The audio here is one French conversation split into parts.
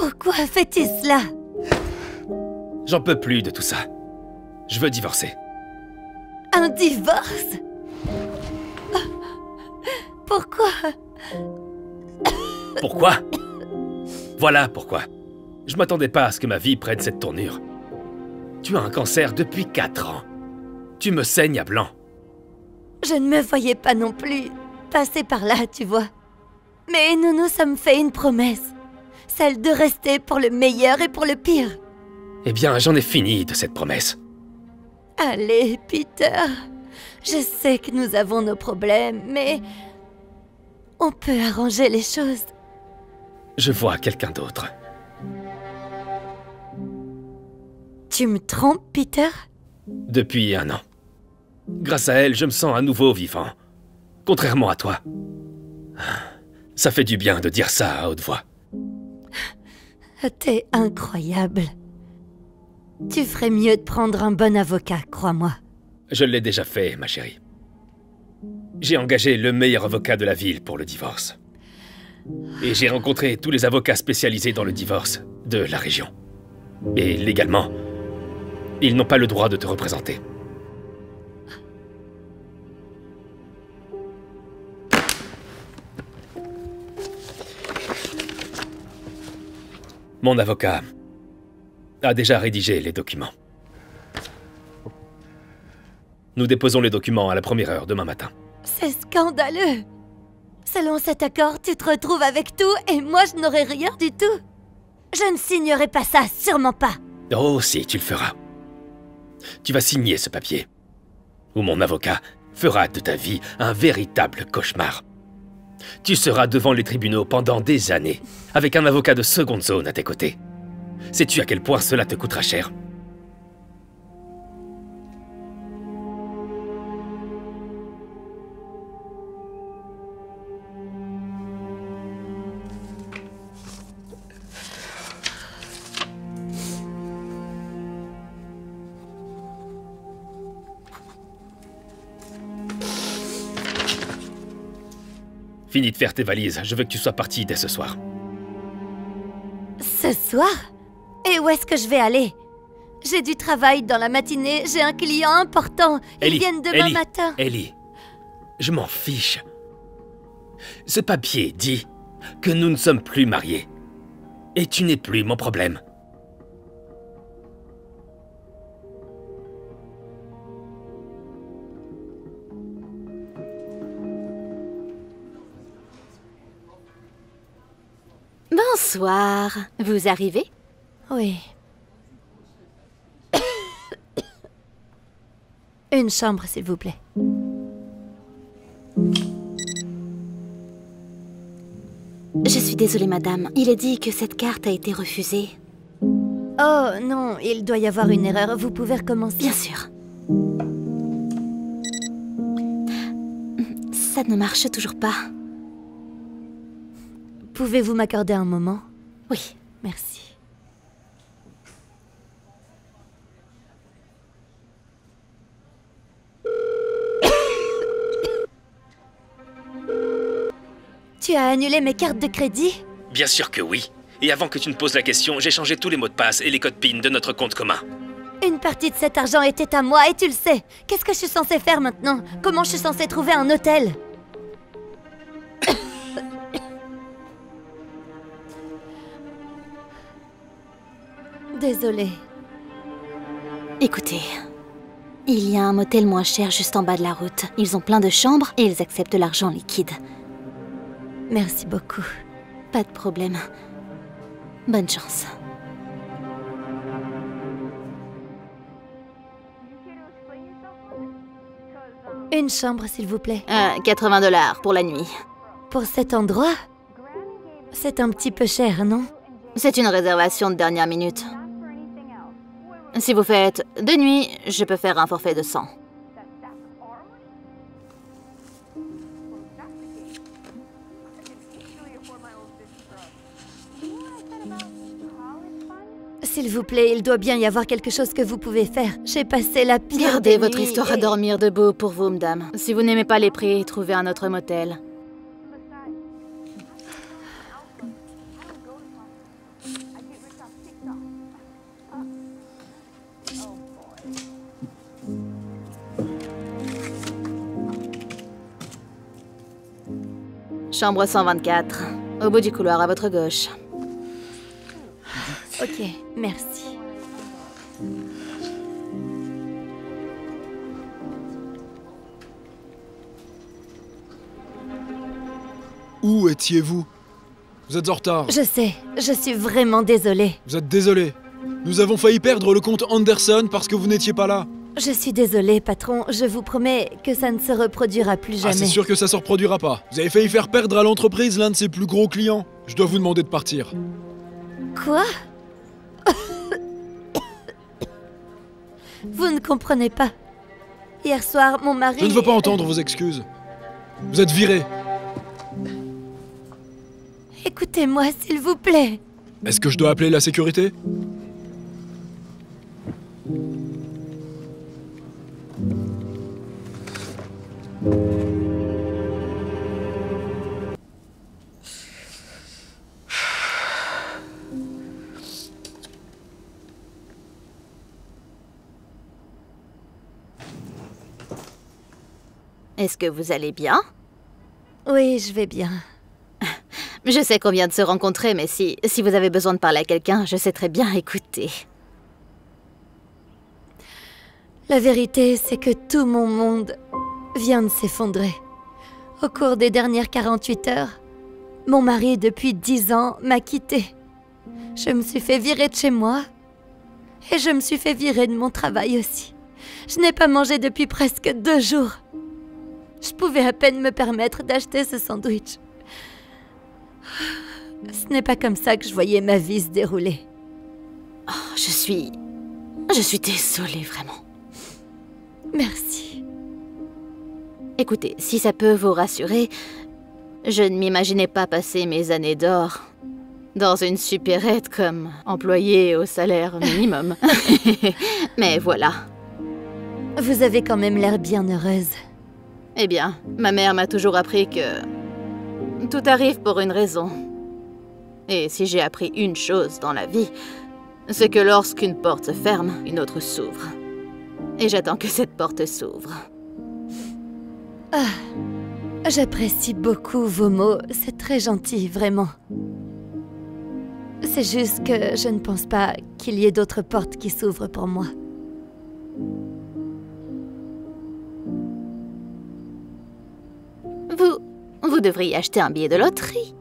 Pourquoi fais-tu cela? J'en peux plus de tout ça. Je veux divorcer. Un divorce? Pourquoi? Pourquoi? Voilà pourquoi. Je m'attendais pas à ce que ma vie prenne cette tournure. Tu as un cancer depuis 4 ans. Tu me saignes à blanc. Je ne me voyais pas non plus passer par là, tu vois. Mais nous nous sommes fait une promesse. Celle de rester pour le meilleur et pour le pire. Eh bien, j'en ai fini de cette promesse. Allez, Peter. Je sais que nous avons nos problèmes, mais on peut arranger les choses. Je vois quelqu'un d'autre. Tu me trompes, Peter? Depuis 1 an. Grâce à elle, je me sens à nouveau vivant. Contrairement à toi. Ça fait du bien de dire ça à haute voix. T'es incroyable. Tu ferais mieux de prendre un bon avocat, crois-moi. Je l'ai déjà fait, ma chérie. J'ai engagé le meilleur avocat de la ville pour le divorce. Et j'ai rencontré tous les avocats spécialisés dans le divorce de la région. Et légalement, ils n'ont pas le droit de te représenter. Mon avocat a déjà rédigé les documents. Nous déposons les documents à la première heure demain matin. C'est scandaleux. Selon cet accord, tu te retrouves avec tout et moi je n'aurai rien du tout. Je ne signerai pas ça, sûrement pas. Oh si, tu le feras. Tu vas signer ce papier. Ou mon avocat fera de ta vie un véritable cauchemar. Tu seras devant les tribunaux pendant des années, avec un avocat de seconde zone à tes côtés. Sais-tu à quel point cela te coûtera cher? Fini de faire tes valises, je veux que tu sois parti dès ce soir. Ce soir? Et où est-ce que je vais aller? J'ai du travail dans la matinée, j'ai un client important. Ils viennent demain matin. Ellie, je m'en fiche. Ce papier dit que nous ne sommes plus mariés. Et tu n'es plus mon problème. Bonsoir. Vous arrivez? Oui. Une chambre, s'il vous plaît. Je suis désolée, madame. Il est dit que cette carte a été refusée. Oh non, il doit y avoir une erreur. Vous pouvez recommencer? Bien sûr. Ça ne marche toujours pas. Pouvez-vous m'accorder un moment? Oui. Merci. Tu as annulé mes cartes de crédit? Bien sûr que oui. Et avant que tu ne poses la question, j'ai changé tous les mots de passe et les codes PIN de notre compte commun. Une partie de cet argent était à moi et tu le sais. Qu'est-ce que je suis censée faire maintenant? Comment je suis censée trouver un hôtel? Désolée. Écoutez, il y a un motel moins cher juste en bas de la route. Ils ont plein de chambres et ils acceptent l'argent liquide. Merci beaucoup. Pas de problème. Bonne chance. Une chambre, s'il vous plaît. 80 $ pour la nuit. Pour cet endroit? C'est un petit peu cher, non? C'est une réservation de dernière minute. Si vous faites 2 nuits, je peux faire un forfait de 100. S'il vous plaît, il doit bien y avoir quelque chose que vous pouvez faire. J'ai passé la pire Gardez des votre nuits histoire à et- dormir debout pour vous, madame. Si vous n'aimez pas les prix, trouvez un autre motel. Chambre 124, au bout du couloir à votre gauche. Ok, merci. Où étiez-vous? Vous êtes en retard. Je sais, je suis vraiment désolée. Vous êtes désolé. Nous avons failli perdre le comte Anderson parce que vous n'étiez pas là. Je suis désolée, patron. Je vous promets que ça ne se reproduira plus Ah, jamais. c'est sûr que ça se reproduira pas. Vous avez failli faire perdre à l'entreprise l'un de ses plus gros clients. Je dois vous demander de partir. Quoi? Vous ne comprenez pas. Hier soir, mon mari... Je ne veux pas entendre vos excuses. Vous êtes viré. Écoutez-moi, s'il vous plaît. Est-ce que je dois appeler la sécurité? Est-ce que vous allez bien? Oui, je vais bien. Je sais qu'on vient de se rencontrer, mais si vous avez besoin de parler à quelqu'un, je sais très bien écouter. La vérité, c'est que tout mon monde vient de s'effondrer. Au cours des dernières 48 heures, mon mari, depuis 10 ans, m'a quittée. Je me suis fait virer de chez moi et je me suis fait virer de mon travail aussi. Je n'ai pas mangé depuis presque 2 jours. Je pouvais à peine me permettre d'acheter ce sandwich. Ce n'est pas comme ça que je voyais ma vie se dérouler. Oh, je suis désolée, vraiment. Merci. Écoutez, si ça peut vous rassurer, je ne m'imaginais pas passer mes années d'or dans une supérette comme employée au salaire minimum. Mais voilà. Vous avez quand même l'air bien heureuse. Eh bien, ma mère m'a toujours appris que tout arrive pour une raison. Et si j'ai appris une chose dans la vie, c'est que lorsqu'une porte se ferme, une autre s'ouvre. Et j'attends que cette porte s'ouvre. Ah, j'apprécie beaucoup vos mots, c'est très gentil, vraiment. C'est juste que je ne pense pas qu'il y ait d'autres portes qui s'ouvrent pour moi. Vous devriez acheter un billet de loterie.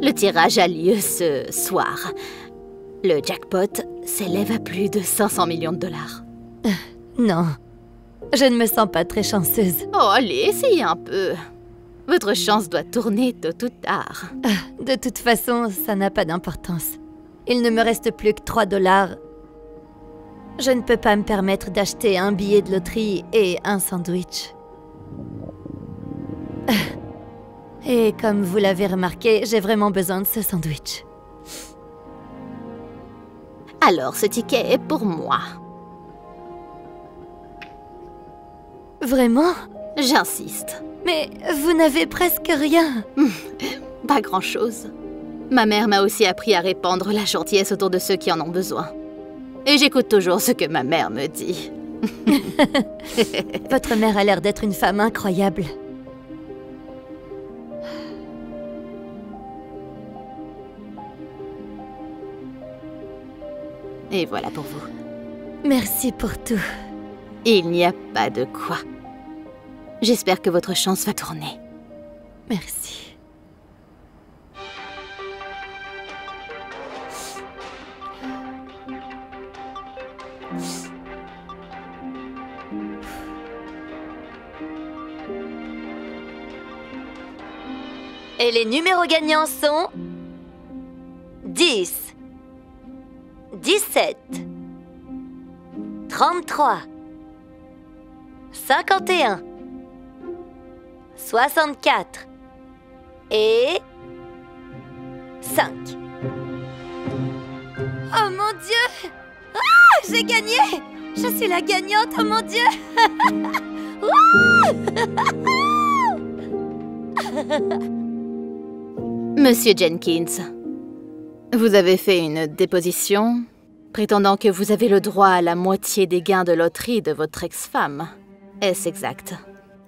Le tirage a lieu ce soir. Le jackpot s'élève à plus de 500 millions de dollars. Non, je ne me sens pas très chanceuse. Oh, allez, essayez un peu. Votre chance doit tourner tôt ou tard. De toute façon, ça n'a pas d'importance. Il ne me reste plus que 3 $. Je ne peux pas me permettre d'acheter un billet de loterie et un sandwich. Et comme vous l'avez remarqué, j'ai vraiment besoin de ce sandwich. Alors, ce ticket est pour moi. Vraiment? J'insiste. Mais vous n'avez presque rien. Pas grand-chose. Ma mère m'a aussi appris à répandre la gentillesse autour de ceux qui en ont besoin. Et j'écoute toujours ce que ma mère me dit. Votre mère a l'air d'être une femme incroyable. Et voilà pour vous. Merci pour tout. Il n'y a pas de quoi. J'espère que votre chance va tourner. Merci. Et les numéros gagnants sont 10, 17, 33, 51, 64 et 5. Oh mon Dieu! Ah, j'ai gagné! Je suis la gagnante, oh mon Dieu! Monsieur Jenkins, vous avez fait une déposition prétendant que vous avez le droit à la moitié des gains de loterie de votre ex-femme. Est-ce exact?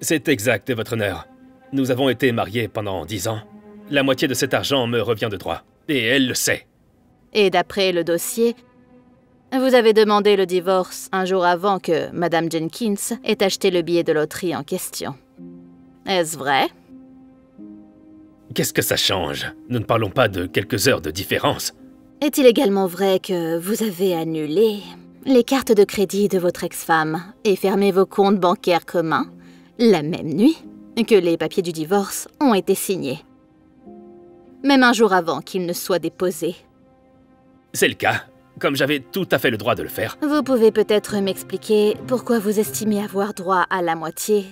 C'est exact, votre honneur. Nous avons été mariés pendant 10 ans. La moitié de cet argent me revient de droit. Et elle le sait. Et d'après le dossier, vous avez demandé le divorce un jour avant que Madame Jenkins ait acheté le billet de loterie en question. Est-ce vrai? Qu'est-ce que ça change? Nous ne parlons pas de quelques heures de différence. Est-il également vrai que vous avez annulé les cartes de crédit de votre ex-femme et fermé vos comptes bancaires communs la même nuit que les papiers du divorce ont été signés? Même un jour avant qu'ils ne soient déposés. C'est le cas, comme j'avais tout à fait le droit de le faire. Vous pouvez peut-être m'expliquer pourquoi vous estimez avoir droit à la moitié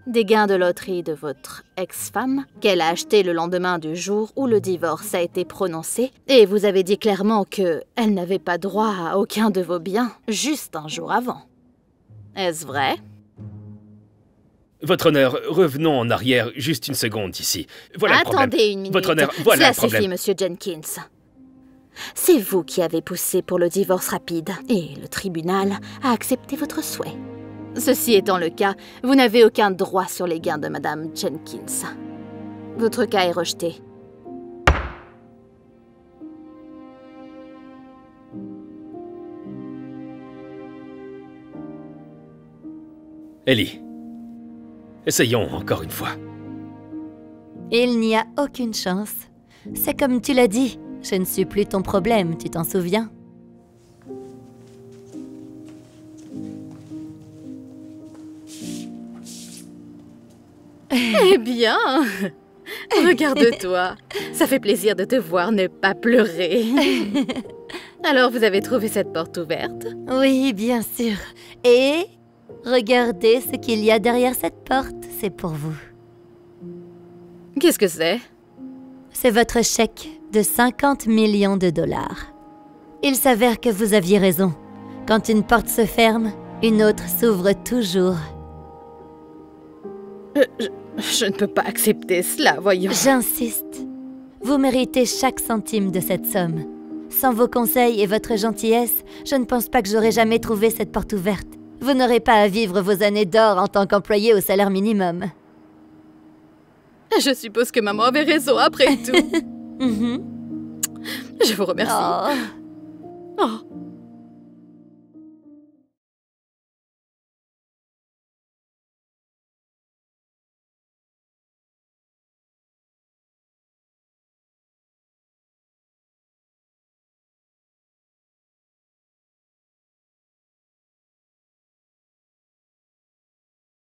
des gains de loterie de votre ex-femme, qu'elle a acheté le lendemain du jour où le divorce a été prononcé, et vous avez dit clairement qu'elle n'avait pas droit à aucun de vos biens, juste un jour avant. Est-ce vrai? Votre honneur, revenons en arrière juste une seconde ici. Voilà le problème. Attendez une minute. Votre honneur, voilà le problème. Cela suffit, monsieur Jenkins. C'est vous qui avez poussé pour le divorce rapide, et le tribunal a accepté votre souhait. Ceci étant le cas, vous n'avez aucun droit sur les gains de Madame Jenkins. Votre cas est rejeté. Ellie, essayons encore une fois. Il n'y a aucune chance. C'est comme tu l'as dit, je ne suis plus ton problème, tu t'en souviens? Eh bien, regarde-toi. Ça fait plaisir de te voir ne pas pleurer. Alors, vous avez trouvé cette porte ouverte? Oui, bien sûr. Et regardez ce qu'il y a derrière cette porte, c'est pour vous. Qu'est-ce que c'est? C'est votre chèque de 50 millions de dollars. Il s'avère que vous aviez raison. Quand une porte se ferme, une autre s'ouvre toujours. Je ne peux pas accepter cela, voyons. J'insiste. Vous méritez chaque centime de cette somme. Sans vos conseils et votre gentillesse, je ne pense pas que j'aurais jamais trouvé cette porte ouverte. Vous n'aurez pas à vivre vos années d'or en tant qu'employé au salaire minimum. Je suppose que maman avait raison après tout. Je vous remercie. Oh. Oh.